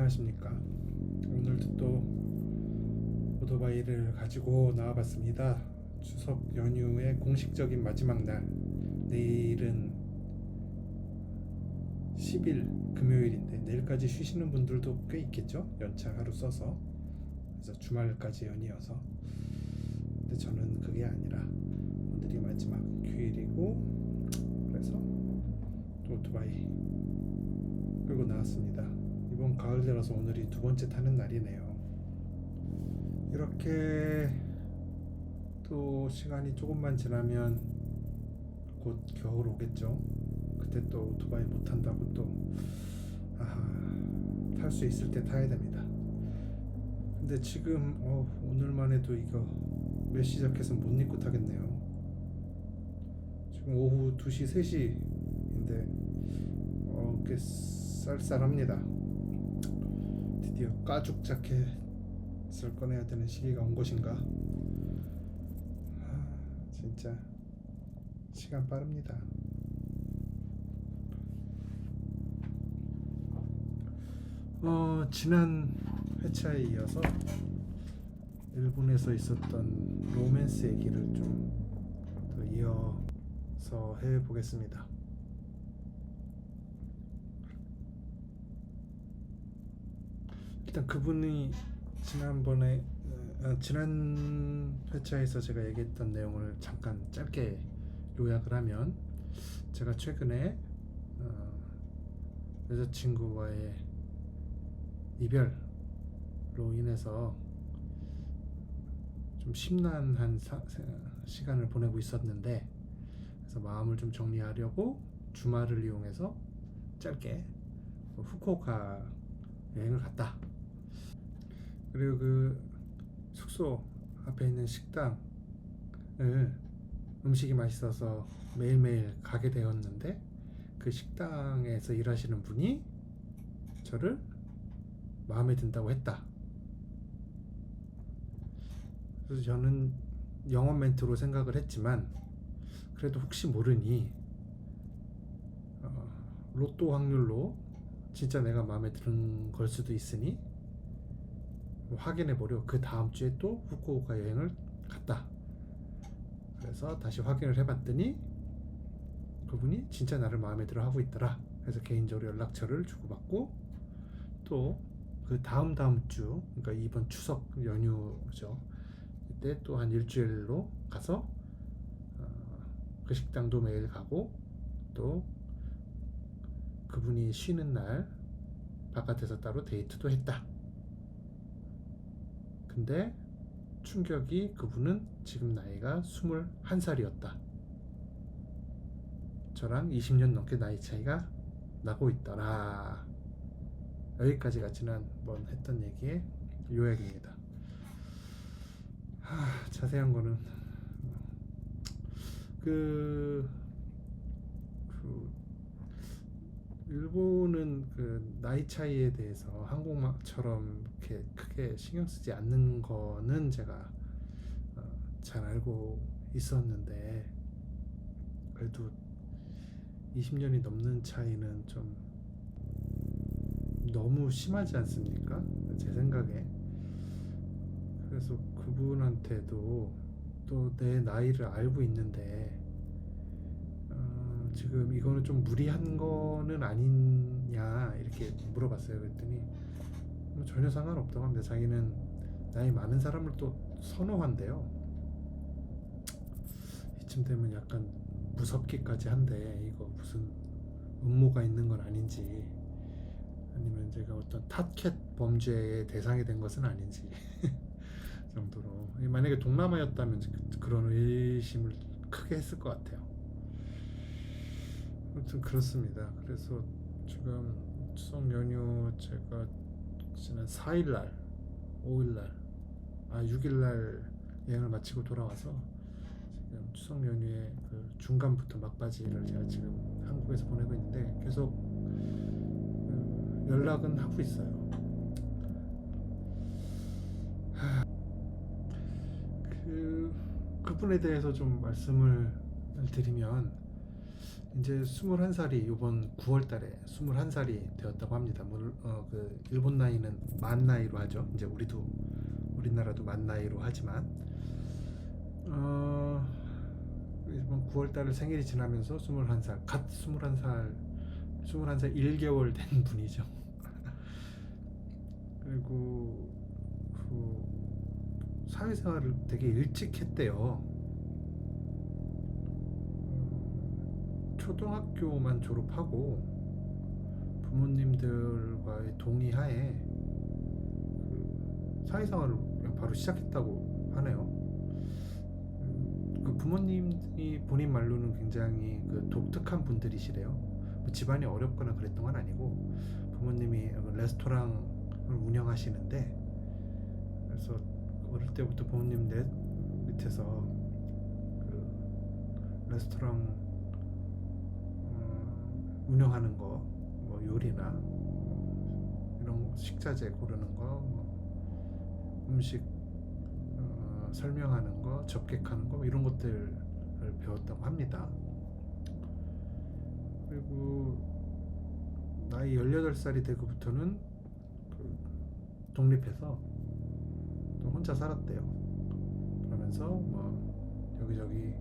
안녕하십니까. 오늘도 또 오토바이를 가지고 나와봤습니다. 추석 연휴의 공식적인 마지막 날, 내일은 10일 금요일인데 내일까지 쉬시는 분들도 꽤 있겠죠. 연차 하루 써서. 그래서 주말까지 연이어서. 근데 저는 그게 아니라 오늘이 마지막 휴일이고, 그래서 또 오토바이 끌고 나왔습니다. 이번 가을 들어서 오늘이 두 번째 타는 날이네요. 이렇게 또 시간이 조금만 지나면 곧 겨울 오겠죠. 그때 또 오토바이 못 탄다고 또 탈 수 있을 때 타야 됩니다. 근데 지금 오늘만 해도 이거 몇 시 시작해서 못 입고 타겠네요. 지금 오후 2시 3시인데 꽤 쌀쌀합니다. 드디어 가죽 자켓을 꺼내야 되는 시기가 온 것인가. 진짜 시간 빠릅니다. 지난 회차에 이어서 일본에서 있었던 로맨스 얘기를 좀 더 이어서 해보겠습니다. 일단 그분이 지난 회차에서 제가 얘기했던 내용을 잠깐 짧게 요약을 하면, 제가 최근에 여자친구와의 이별로 인해서 좀 심란한 시간을 보내고 있었는데, 그래서 마음을 좀 정리하려고 주말을 이용해서 짧게 후쿠오카 여행을 갔다. 그리고 그 숙소 앞에 있는 식당을 음식이 맛있어서 매일매일 가게 되었는데, 그 식당에서 일하시는 분이 저를 마음에 든다고 했다. 그래서 저는 영업 멘트로 생각을 했지만, 그래도 혹시 모르니 로또 확률로 진짜 내가 마음에 드는 걸 수도 있으니 확인해 보려 그 다음 주에 또 후쿠오카 여행을 갔다. 그래서 다시 확인을 해봤더니 그분이 진짜 나를 마음에 들어 하고 있더라. 그래서 개인적으로 연락처를 주고받고, 또 그 다음 주, 그러니까 이번 추석 연휴죠, 이때 또 한 일주일로 가서 그 식당도 매일 가고, 또 그분이 쉬는 날 바깥에서 따로 데이트도 했다. 근데 충격이, 그분은 지금 나이가 21살이었다. 저랑 20년 넘게 나이 차이가 나고 있더라. 여기까지가 지난번 했던 얘기의 요약입니다. 자세한 거는 일본은 그 나이 차이에 대해서 한국처럼 이렇게 크게 신경 쓰지 않는 거는 제가 잘 알고 있었는데, 그래도 20년이 넘는 차이는 좀 너무 심하지 않습니까? 제 생각에. 그래서 그분한테도 또 내 나이를 알고 있는데 지금 이거는 좀 무리한 거는 아니냐 이렇게 물어봤어요. 그랬더니 전혀 상관없다고 합니다. 자기는 나이 많은 사람을 또 선호한대요. 이쯤 되면 약간 무섭기까지 한데, 이거 무슨 음모가 있는 건 아닌지, 아니면 제가 어떤 타켓 범죄의 대상이 된 것은 아닌지 정도로, 만약에 동남아였다면 그런 의심을 크게 했을 것 같아요. 아무튼 그렇습니다. 그래서 지금 추석 연휴 제가 지난 4일날, 5일날, 6일날 여행을 마치고 돌아와서 지금 추석 연휴의 그 중간부터 막바지를 제가 지금 한국에서 보내고 있는데, 계속 연락은 하고 있어요. 그분에 대해서 좀 말씀을 드리면, 이제 21살이 이번 9월 달에 21살이 되었다고 합니다. 그 일본 나이는 만 나이로 하죠. 이제 우리나라도 만 나이로 하지만 이번 9월 달에 생일이 지나면서 21살, 갓 21살 1개월 된 분이죠. 그리고 사회생활을 되게 일찍 했대요. 초등학교만 졸업하고 부모님들과의 동의하에 사회생활을 그냥 바로 시작했다고 하네요. 그 부모님이 본인 말로는 굉장히 그 독특한 분들이시래요. 뭐 집안이 어렵거나 그랬던 건 아니고 부모님이 레스토랑을 운영하시는데, 그래서 어릴 때부터 부모님 밑에서 그 레스토랑 운영하는 거, 뭐 요리나 이런 식자재 고르는 거, 뭐 음식 설명하는 거, 접객하는 거, 이런 것들을 배웠다고 합니다. 그리고 나이 18살이 되고부터는 독립해서 또 혼자 살았대요. 그러면서 뭐 여기저기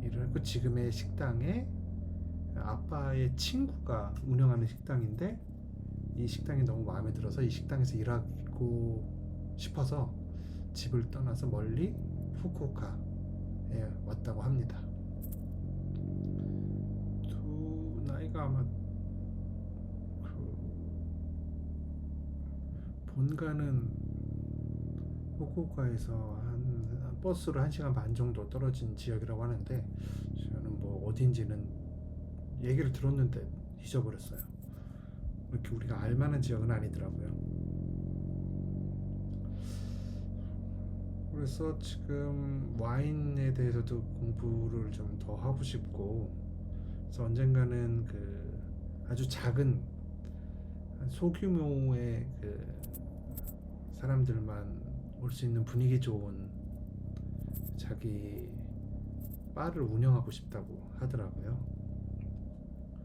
일을 했고, 지금의 식당에 아빠의 친구가 운영하는 식당인데, 이 식당이 너무 마음에 들어서 이 식당에서 일하고 싶어서 집을 떠나서 멀리 후쿠오카에 왔다고 합니다. 나이가 아마 본가는 후쿠오카에서 한 버스로 1시간 반 정도 떨어진 지역이라고 하는데, 저는 뭐 어딘지는 얘기를 들었는데 잊어버렸어요. 이렇게 우리가 알만한 지역은 아니더라고요. 그래서 지금 와인에 대해서도 공부를 좀 더 하고 싶고, 그래서 언젠가는 그 아주 작은 소규모의 그 사람들만 올 수 있는 분위기 좋은 자기 바를 운영하고 싶다고 하더라고요.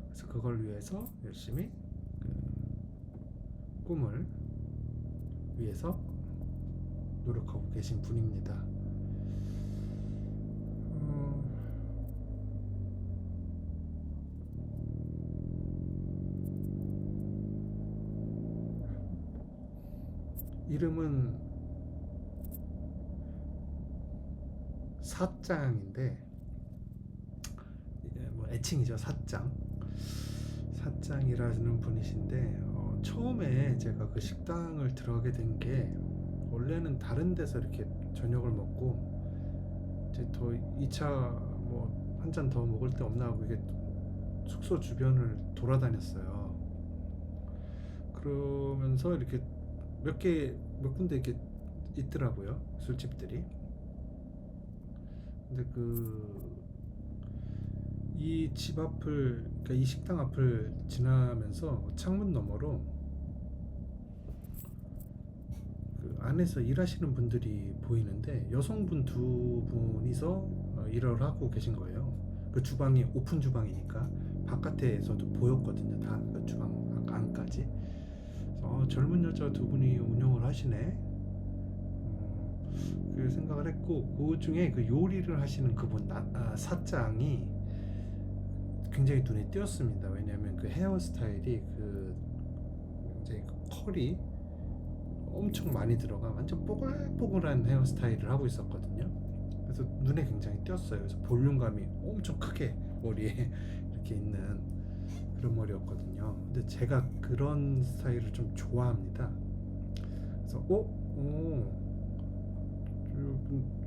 그래서 그걸 위해서 열심히 그 꿈을 위해서 노력하고 계신 분입니다. 이름은 사짱인데, 뭐 애칭이죠. 사짱이라는 분이신데, 처음에 제가 그 식당을 들어가게 된 게, 원래는 다른 데서 이렇게 저녁을 먹고 이제 더 2차 뭐 한 잔 더 먹을 데 없나 하고 이게 숙소 주변을 돌아다녔어요. 그러면서 이렇게 몇 군데 이렇게 있더라고요, 술집들이. 근데 이 집 앞을, 그러니까 이 식당 앞을 지나면서 창문 너머로 그 안에서 일하시는 분들이 보이는데, 여성분 두 분이서 일을 하고 계신 거예요. 그 주방이 오픈 주방이니까 바깥에서도 보였거든요, 다 그 주방 안까지. 젊은 여자 두 분이 운영을 하시네, 그 생각을 했고, 그 중에 그 요리를 하시는 그분 사장이 굉장히 눈에 띄었습니다. 왜냐하면 그 헤어스타일이 이제 컬이 엄청 많이 들어가 완전 뽀글뽀글한 헤어스타일을 하고 있었거든요. 그래서 눈에 굉장히 띄었어요. 그래서 볼륨감이 엄청 크게 머리에 이렇게 있는 그런 머리였거든요. 근데 제가 그런 스타일을 좀 좋아합니다. 그래서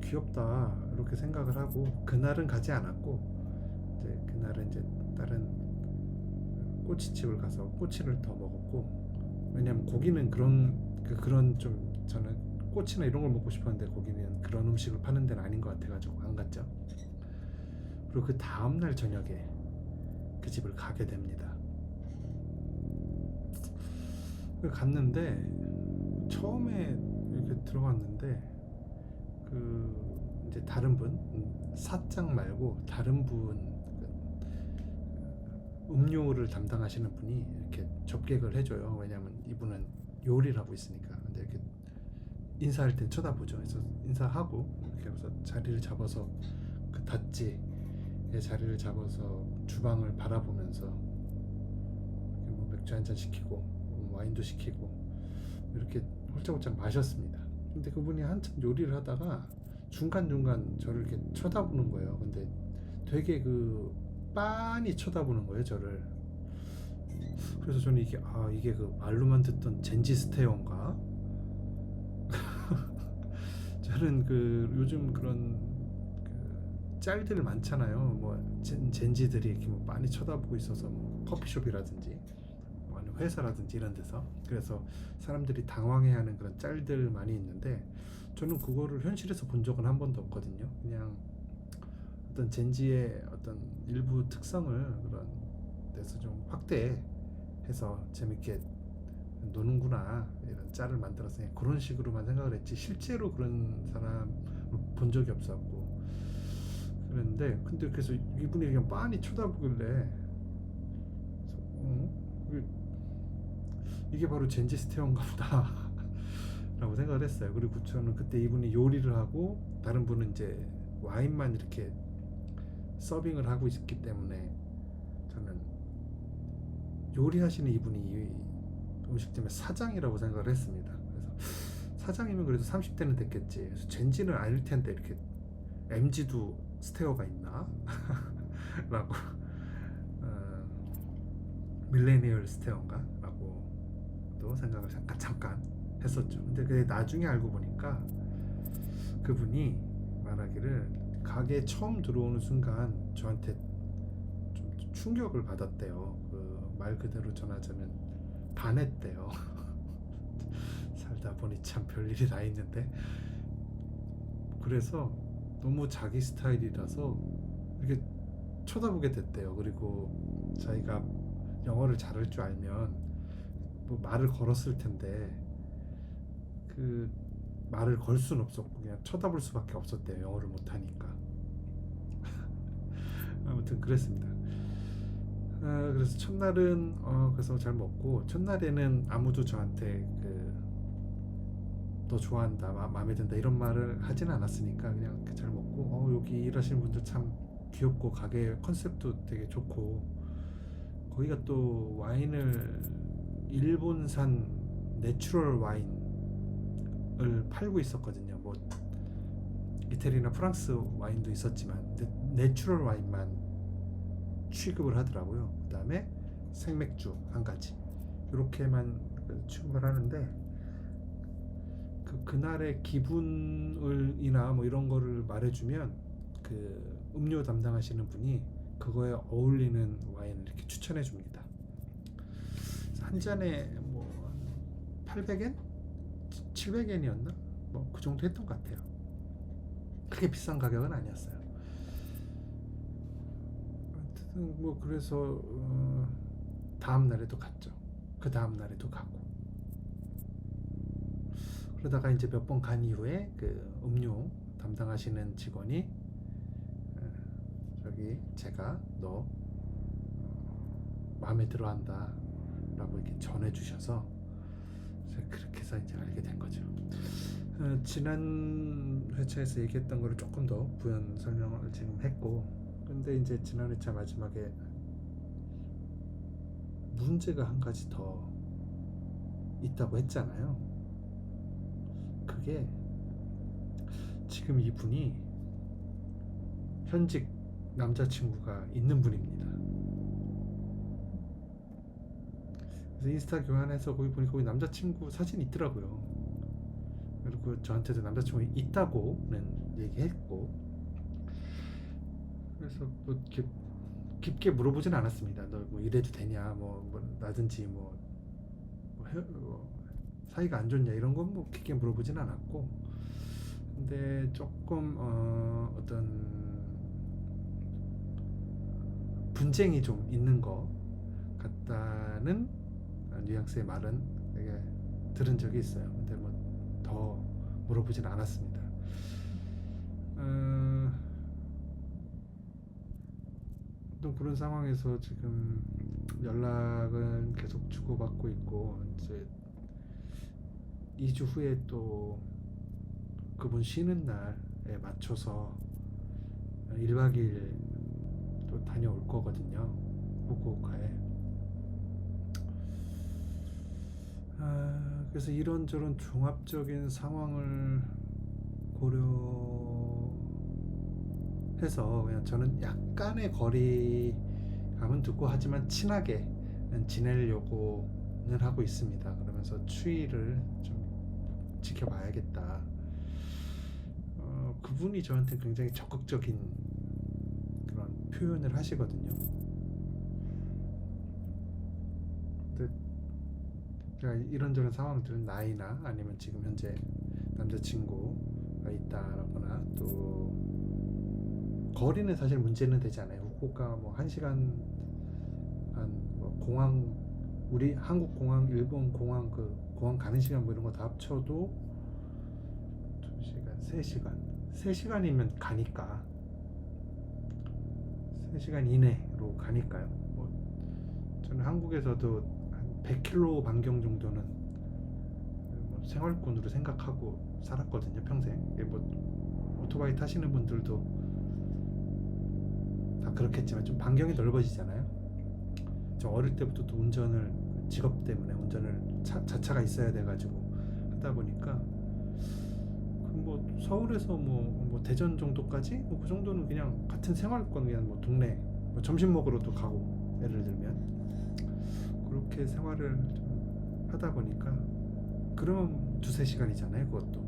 귀엽다 이렇게 생각을 하고, 그날은 가지 않았고, 이제 그날은 이제 다른 꼬치집을 가서 꼬치를 더 먹었고, 왜냐면 고기는 그런 좀, 저는 꼬치나 이런 걸 먹고 싶었는데 거기는 그런 음식을 파는 데는 아닌 것 같아가지고 안 갔죠. 그리고 그 다음날 저녁에 그 집을 가게 됩니다. 갔는데 처음에 이렇게 들어갔는데 이제 다른 분, 사장 말고 다른 분, 음료를 담당하시는 분이 이렇게 접객을 해줘요. 왜냐하면 이분은 요리를 하고 있으니까. 근데 이렇게 인사할 땐 쳐다보죠. 그래서 인사하고 이렇게 해서 자리를 잡아서 그 닷지에 자리를 잡아서 주방을 바라보면서 이렇게 뭐 맥주 한잔 시키고 와인도 시키고 이렇게 홀짝홀짝 마셨습니다. 근데 그분이 한참 요리를 하다가 중간중간 저를 이렇게 쳐다보는 거예요. 근데 되게 그 빤히 쳐다보는 거예요, 저를. 그래서 저는 이게 그 말로만 듣던 젠지 스테어인가? 저는 그 요즘 그런 그 짤들 많잖아요. 뭐 젠지들이 이렇게 뭐 많이 쳐다보고 있어서 뭐 커피숍이라든지 뭐 아니면 회사라든지 이런 데서, 그래서 사람들이 당황해하는 그런 짤들 많이 있는데 저는 그거를 현실에서 본 적은 한 번도 없거든요. 그냥 어떤 젠지의 어떤 일부 특성을 그런 데서 좀 확대해서 재밌게 노는구나 이런 짤을 만들어서 그냥 그런 식으로만 생각을 했지 실제로 그런 사람 본 적이 없었고. 근데 그래서 이분이 그냥 빤히 쳐다보길래 이게 바로 젠지 스테어인가 보다 라고 생각을 했어요. 그리고 저는 그때 이분이 요리를 하고 다른 분은 이제 와인만 이렇게 서빙을 하고 있기 때문에 저는 요리하시는 이분이 이 음식점의 사장이라고 생각을 했습니다. 그래서 사장이면 그래도 30대는 됐겠지. 그래서 젠지는 아닐 텐데 이렇게 MG도 스테어가 있나? 라고 밀레니얼 스테어인가? 라고 또 생각을 잠깐 했었죠. 근데 그게 나중에 알고 보니까 그분이 말하기를 가게에 처음 들어오는 순간 저한테 좀 충격을 받았대요. 그 말 그대로 전하자면 반했대요. 살다 보니 참 별일이 다 있는데. 그래서 너무 자기 스타일이라서 이렇게 쳐다보게 됐대요. 그리고 자기가 영어를 잘할 줄 알면 뭐 말을 걸었을 텐데 그 말을 걸 수는 없었고 그냥 쳐다볼 수밖에 없었대요. 영어를 못하니까. 아무튼 그랬습니다. 그래서 첫날은 그래서 잘 먹고, 첫날에는 아무도 저한테 너 좋아한다, 마음에 든다 이런 말을 하진 않았으니까 그냥 잘 먹고 여기 일하시는 분들 참 귀엽고 가게 컨셉도 되게 좋고, 거기가 또 와인을 일본산 내추럴 와인을 팔고 있었거든요. 뭐 이태리나 프랑스 와인도 있었지만 내추럴 와인만 취급을 하더라고요. 그 다음에 생맥주 한 가지 이렇게만 취급을 하는데 그날의 기분을이나 뭐 이런 거를 말해주면 그 음료 담당하시는 분이 그거에 어울리는 와인을 이렇게 추천해 줍니다. 한 잔에 뭐 800엔? 700엔이었나? 뭐 그 정도 했던 것 같아요. 크게 비싼 가격은 아니었어요. 뭐 그래서 다음 날에도 갔죠. 그 다음 날에도 가고. 그러다가 이제 몇 번 간 이후에 그 음료 담당하시는 직원이 저기 제가 너 마음에 들어한다 라고 이렇게 전해주셔서 그렇게 해서 이제 알게 된 거죠. 지난 회차에서 얘기했던 거를 조금 더 부연 설명을 지금 했고, 근데 이제 지난 회차 마지막에 문제가 한 가지 더 있다고 했잖아요. 그게 지금 이분이 현직 남자친구가 있는 분입니다. 그래서 인스타 교환해서 거기 보니까 거기 남자친구 사진이 있더라고요. 그리고 저한테도 남자친구 있다고는 얘기했고, 그래서 뭐 이렇게 깊게 물어보진 않았습니다. 너 뭐 이래도 되냐, 뭐 나든지 뭐 사이가 안 좋냐 이런 건 뭐 깊게 물어보진 않았고, 근데 조금 어떤 분쟁이 좀 있는 것 같다는 뉘앙스의 말은 되게 들은 적이 있어요. 근데 뭐 더 물어보진 않았습니다. 또 그런 상황에서 지금 연락은 계속 주고받고 있고, 이제 2주 후에 또 그분 쉬는 날에 맞춰서 1박 2일 또 다녀올 거거든요. 후쿠오카에. 그래서 이런저런 종합적인 상황을 고려해서 그냥 저는 약간의 거리감은 두고, 하지만 친하게 지내려고는 하고 있습니다. 그러면서 추이를 좀 지켜봐야겠다. 그분이 저한테 굉장히 적극적인 그런 표현을 하시거든요. 근데 제가 이런저런 상황들은 나이나 아니면 지금 현재 남자친구가 있다거나 또 거리는 사실 문제는 되지 않아요. 후쿠오카 뭐 1시간, 뭐 공항, 우리 한국 공항, 일본 공항, 그 공항 가는 시간 뭐 이런 거 다 합쳐도 2시간, 3시간, 3시간이면 가니까, 3시간 이내로 가니까요. 뭐 저는 한국에서도 한 100km 반경 정도는 뭐 생활권으로 생각하고 살았거든요, 평생. 뭐 오토바이 타시는 분들도 다 그렇겠지만 좀 반경이 넓어지잖아요. 저 어릴 때부터 또 운전을, 직업 때문에 운전을 자차가 있어야 돼가지고 하다 보니까 뭐 서울에서 뭐 대전 정도까지 뭐 그 정도는 그냥 같은 생활권, 그냥 뭐 동네 뭐 점심 먹으러도 가고, 예를 들면 그렇게 생활을 좀 하다 보니까, 그러면 2-3시간이잖아요 그것도.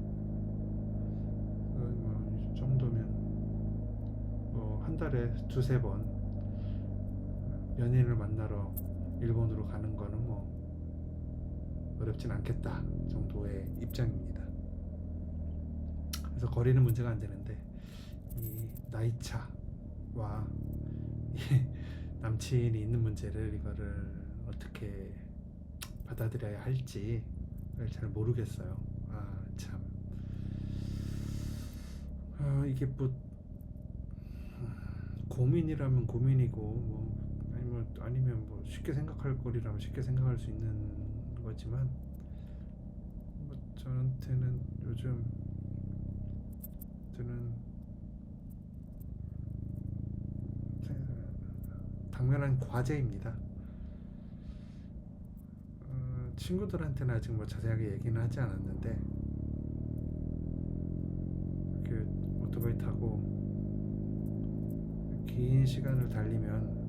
이 정도면 뭐 한 달에 2-3번 연인을 만나러 일본으로 가는 거는 뭐 어렵진 않겠다 정도의 입장입니다. 그래서 거리는 문제가 안 되는데, 이 나이차와 이 남친이 있는 문제를, 이거를 어떻게 받아들여야 할지를 잘 모르겠어요. 참. 이게 뭐 고민이라면 고민이고, 뭐 아니면 뭐 쉽게 생각할 거리라면 쉽게 생각할 수 있는 거지만, 뭐 저한테는 요즘 저는 당면한 과제입니다. 친구들한테는 아직 뭐 자세하게 얘기는 하지 않았는데, 그 오토바이 타고 긴 시간을 달리면,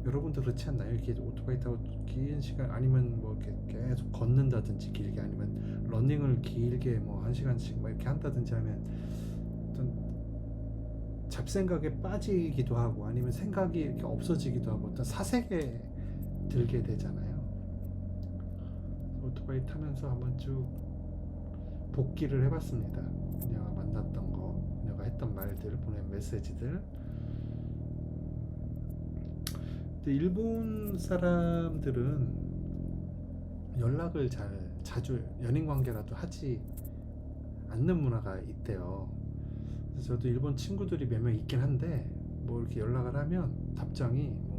여러분도 그렇지 않나요? 이렇게 오토바이 타고 긴 시간, 아니면 뭐 이렇게 계속 걷는다든지 길게, 아니면 러닝을 길게 뭐 1시간씩 뭐 이렇게 한다든지 하면 어떤 잡생각에 빠지기도 하고, 아니면 생각이 이렇게 없어지기도 하고, 어떤 사색에 들게 되잖아요. 오토바이 타면서 한번 쭉 복기를 해봤습니다. 그녀가 만났던 거, 그녀가 했던 말들, 보낸 메시지들. 근데 일본 사람들은 연락을 자주 연인 관계라도 하지 않는 문화가 있대요. 그래서 저도 일본 친구들이 몇 명 있긴 한데, 뭐 이렇게 연락을 하면 답장이 뭐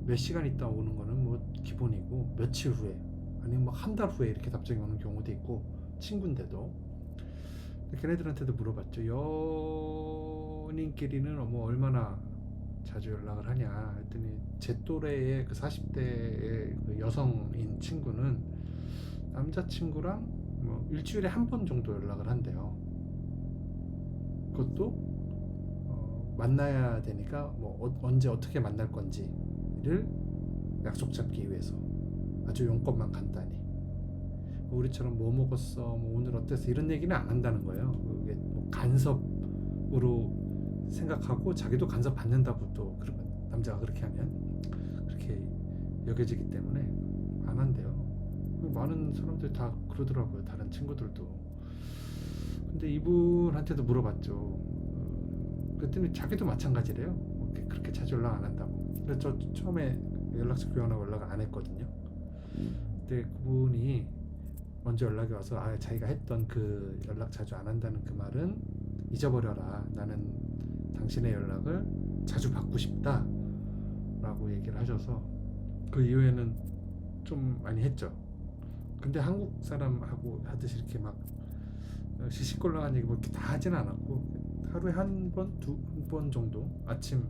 몇 시간 있다 오는 거는 뭐 기본이고, 며칠 후에, 아니면 뭐 한 달 후에 이렇게 답장이 오는 경우도 있고, 친구인데도. 걔네들한테도 물어봤죠. 연인끼리는 뭐 얼마나 자주 연락을 하냐 했더니, 제 또래의 그 40대의 그 여성인 친구는 남자친구랑 뭐 일주일에 한 번 정도 연락을 한대요. 그것도 만나야 되니까 뭐 언제 어떻게 만날 건지를 약속 잡기 위해서, 아주 용건만 간단히. 우리처럼 뭐 먹었어, 뭐 오늘 어땠어, 이런 얘기는 안 한다는 거예요. 그게 뭐 간섭으로 생각하고, 자기도 간섭 받는다고, 또 그러면 남자가 그렇게 하면 그렇게 여겨지기 때문에 안 한대요. 많은 사람들이 다 그러더라고요, 다른 친구들도. 근데 이분한테도 물어봤죠. 그랬더니 자기도 마찬가지래요. 그렇게 자주 연락 안 한다고. 그래서 저 처음에 연락처 교환하고 연락을 안 했거든요. 근데 그분이 먼저 연락이 와서, 자기가 했던 그 연락 자주 안 한다는 그 말은 잊어버려라. 나는 당신의 연락을 자주 받고 싶다 라고 얘기를 하셔서 그 이후에는 좀 많이 했죠. 근데 한국 사람하고 하듯이 이렇게 막 시시콜랑한 얘기 뭐 이렇게 다 하진 않았고 하루에 한 번, 두 번 정도 아침,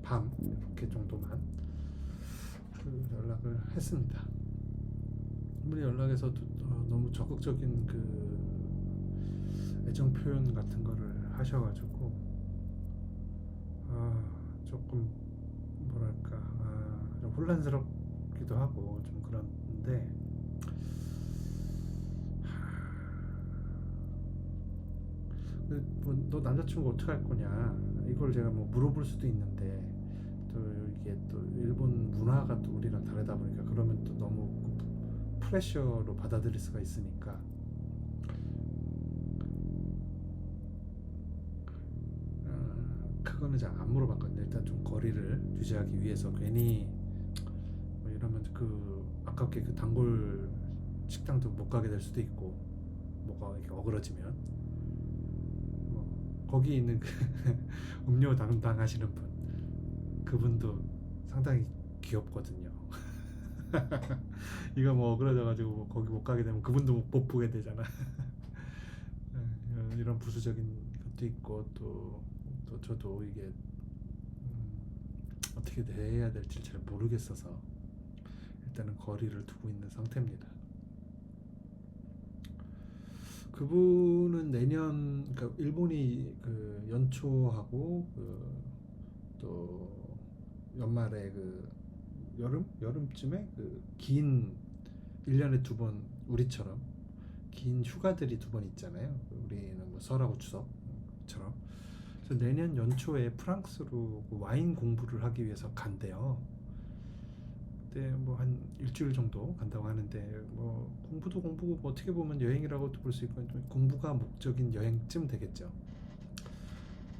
밤 이렇게 정도만 그 연락을 했습니다. 아무리 연락해서 너무 적극적인 그 애정 표현 같은 거를 하셔가지고 조금 뭐랄까 좀 혼란스럽기도 하고 좀 그런데 너 남자친구 어떻게 할 거냐 이걸 제가 뭐 물어볼 수도 있는데 또 이게 또 일본 문화가 또 우리랑 다르다 보니까 그러면 또 너무 프레셔로 받아들일 수가 있으니까 그거는 잘 안 물어봤거든요. 일단 좀 거리를 유지하기 위해서 괜히 뭐 이러면 그 아깝게 그 단골 식당도 못 가게 될 수도 있고 뭐가 이렇게 어그러지면 거기 있는 그 음료 담당하시는 분 그분도 상당히 귀엽거든요. 이거 뭐 어그러져가지고 뭐 거기 못 가게 되면 그분도 못 보게 되잖아. 이런 부수적인 것도 있고 또 저도 이게 어떻게 대해야 될지 잘 모르겠어서 일단은 거리를 두고 있는 상태입니다. 그분은 내년 그러니까 일본이 그 연초하고 또 연말에 그 여름쯤에 그 긴 1년에 두 번 우리처럼 긴 휴가들이 두 번 있잖아요. 우리는 뭐 설하고 추석처럼. 그래서 내년 연초에 프랑스로 그 와인 공부를 하기 위해서 간대요. 그때 뭐 한 일주일 정도 간다고 하는데 뭐 공부도 공부고 뭐 어떻게 보면 여행이라고도 볼 수 있고 공부가 목적인 여행쯤 되겠죠.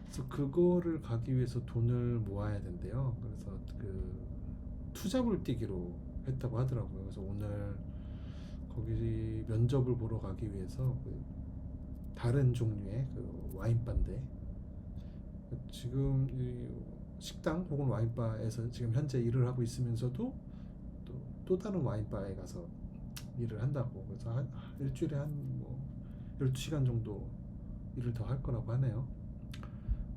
그래서 그거를 가기 위해서 돈을 모아야 된대요. 그래서 그 투잡을 뛰기로 했다고 하더라고요. 그래서 오늘 거기 면접을 보러 가기 위해서 그 다른 종류의 그 와인바인데 지금 이 식당 혹은 와인바에서 지금 현재 일을 하고 있으면서도 또 다른 와인바에 가서 일을 한다고. 그래서 한 일주일에 한 뭐 12시간 정도 일을 더 할 거라고 하네요.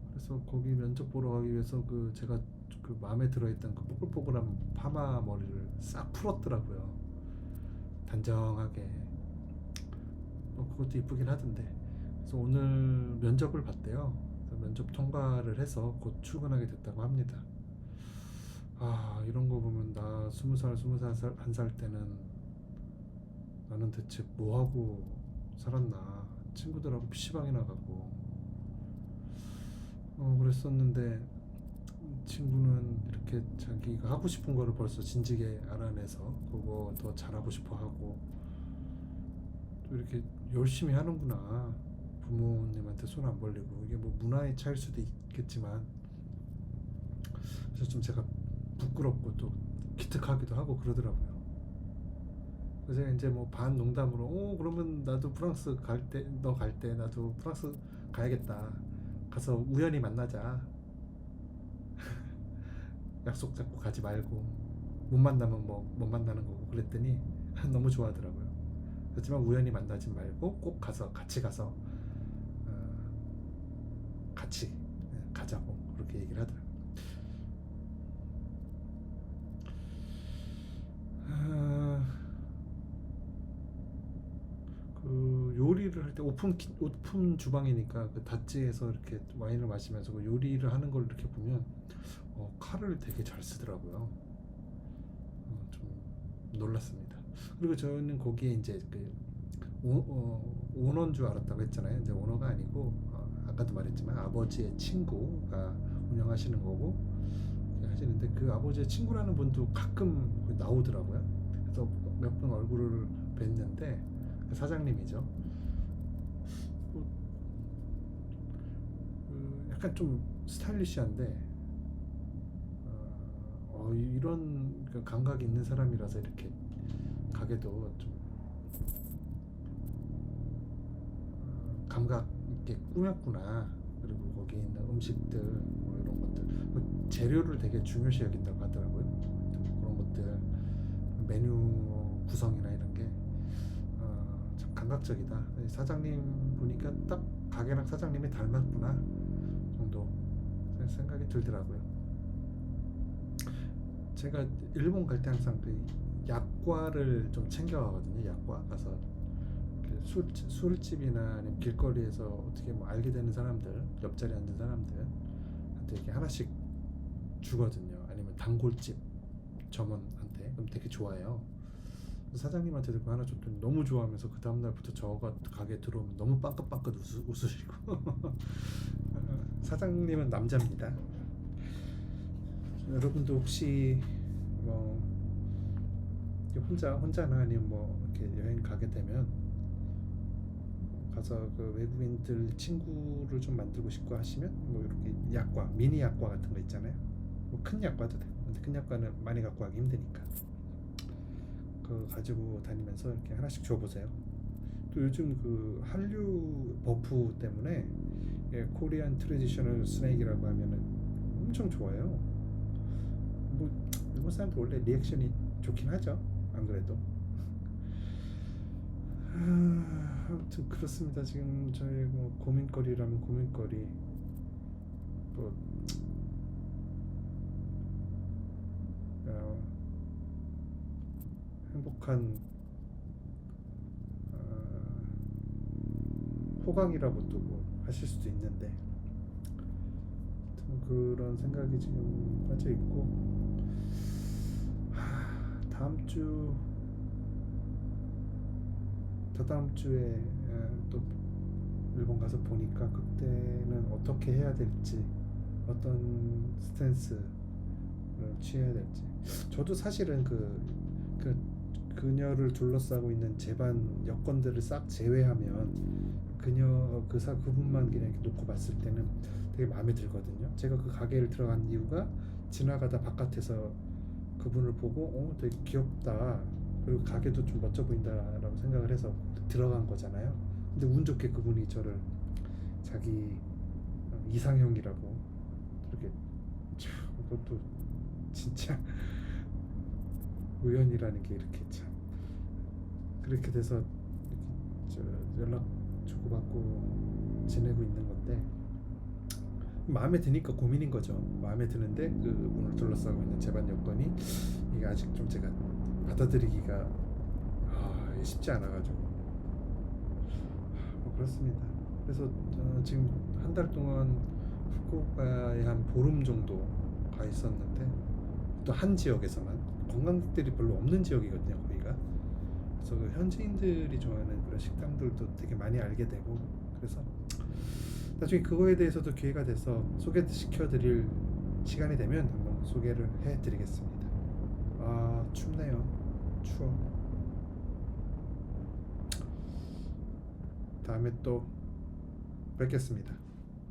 그래서 거기 면접 보러 가기 위해서 그 제가 그 마음에 들어있던 그 뽀글뽀글한 파마 머리를 싹 풀었더라고요. 단정하게. 그것도 이쁘긴 하던데. 그래서 오늘 면접을 봤대요. 그래서 면접 통과를 해서 곧 출근하게 됐다고 합니다. 이런 거 보면 나 20살, 21살 때는 나는 대체 뭐 하고 살았나. 친구들하고 PC방이나 가고 그랬었는데 친구는 이렇게 자기가 하고 싶은 거를 벌써 진지하게 알아내서 그거 더 잘하고 싶어 하고 또 이렇게 열심히 하는구나. 부모님한테 손 안 벌리고. 이게 뭐 문화의 차이일 수도 있겠지만 그래서 좀 제가 부끄럽고 또 기특하기도 하고 그러더라고요. 그래서 제가 이제 뭐 반 농담으로 그러면 나도 프랑스 갈 때 너 갈 때 나도 프랑스 가야겠다. 가서 우연히 만나자. 약속 잡고 가지 말고 못 만나면 뭐 못 만나는 거고 그랬더니 너무 좋아하더라고요. 하지만 우연히 만나지 말고 꼭 가서 같이 가서 같이 가자고 그렇게 얘기를 하더라고요. 그 요리를 할 때 오픈 주방이니까 그 다찌에서 이렇게 와인을 마시면서 그 요리를 하는 걸 이렇게 보면 칼을 되게 잘 쓰더라고요. 좀 놀랐습니다. 그리고 저는 거기에 이제 그 오너인 줄 알았다고 했잖아요. 이제 오너가 아니고 아까도 말했지만 아버지의 친구가 운영하시는 거고 하시는데 그 아버지의 친구라는 분도 가끔 나오더라고요. 그래서 몇 번 얼굴을 뵀는데 사장님이죠. 약간 좀 스타일리시한데 이런 그 감각이 있는 사람이라서 이렇게 가게도 좀 감각 있게 꾸몄구나. 그리고 거기 있는 음식들 뭐 이런 것들 뭐 재료를 되게 중요시 여긴다고 하더라고요. 그런 것들 메뉴 구성이나 이런 게 참 감각적이다. 사장님 보니까 딱 가게랑 사장님이 닮았구나 정도 생각이 들더라고요. 제가 일본 갈 때 항상 그 약과를 좀 챙겨가거든요. 약과 가서 그 술집이나 아니면 길거리에서 어떻게 뭐 알게 되는 사람들, 옆자리에 앉은 사람들한테 이렇게 하나씩 주거든요. 아니면 단골집 점원한테 그럼 되게 좋아해요. 사장님한테도 그거 하나 줬더니 너무 좋아하면서 그 다음날부터 저가 가게 들어오면 너무 빵긋빵긋 웃으시고 사장님은 남자입니다. 여러분도 혹시 뭐 혼자나 아니면 뭐 이렇게 여행 가게 되면 가서 그 외국인들 친구를 좀 만들고 싶고 하시면 뭐 이렇게 약과 미니 약과 같은 거 있잖아요. 뭐 큰 약과도 되고 근데 큰 약과는 많이 갖고 가기 힘드니까 그거 가지고 다니면서 이렇게 하나씩 줘보세요. 또 요즘 그 한류 버프 때문에 코리안 트레디셔널 스낵이라고 하면은 엄청 좋아요. 뭐 일본 사람들 원래 리액션이 좋긴 하죠. 안 그래도. 아무튼 그렇습니다. 지금 저희 뭐 고민거리라면 고민거리 뭐 어, 행복한 어, 호강이라고 또 뭐 하실 수도 있는데 그런 생각이 지금 빠져 있고 다음 주 다다음 주에 또 일본 가서 보니까 그때는 어떻게 해야 될지 어떤 스탠스를 취해야 될지 저도 사실은 그 그녀를 둘러싸고 있는 재반 여건들을 싹 제외하면 그분만 그냥 이렇게 놓고 봤을 때는 되게 마음에 들거든요. 제가 그 가게를 들어간 이유가 지나가다 바깥에서 그분을 보고 되게 귀엽다 그리고 가게도 좀 멋져 보인다라고 생각을 해서 들어간 거잖아요. 근데 운 좋게 그분이 저를 자기 이상형이라고 이렇게 그것도 진짜 우연이라는 게 이렇게 참 그렇게 돼서 이렇게 연락 주고받고 지내고 있는 건데 마음에 드니까 고민인 거죠. 마음에 드는데 그분을 둘러싸고 있는 재반 여건이 이게 아직 좀 제가 받아들이기가 쉽지 않아가지고 뭐 그렇습니다. 그래서 지금 한 달 동안 후쿠오카에 한 보름 정도 가 있었는데 또 한 지역에서만 관광객들이 별로 없는 지역이거든요. 거기가 그래서 그 현지인들이 좋아하는 그런 식당들도 되게 많이 알게 되고 그래서 나중에 그거에 대해서도 기회가 돼서 소개시켜드릴 시간이 되면 한번 소개를 해드리겠습니다. 춥네요. 추워. 다음에 또 뵙겠습니다.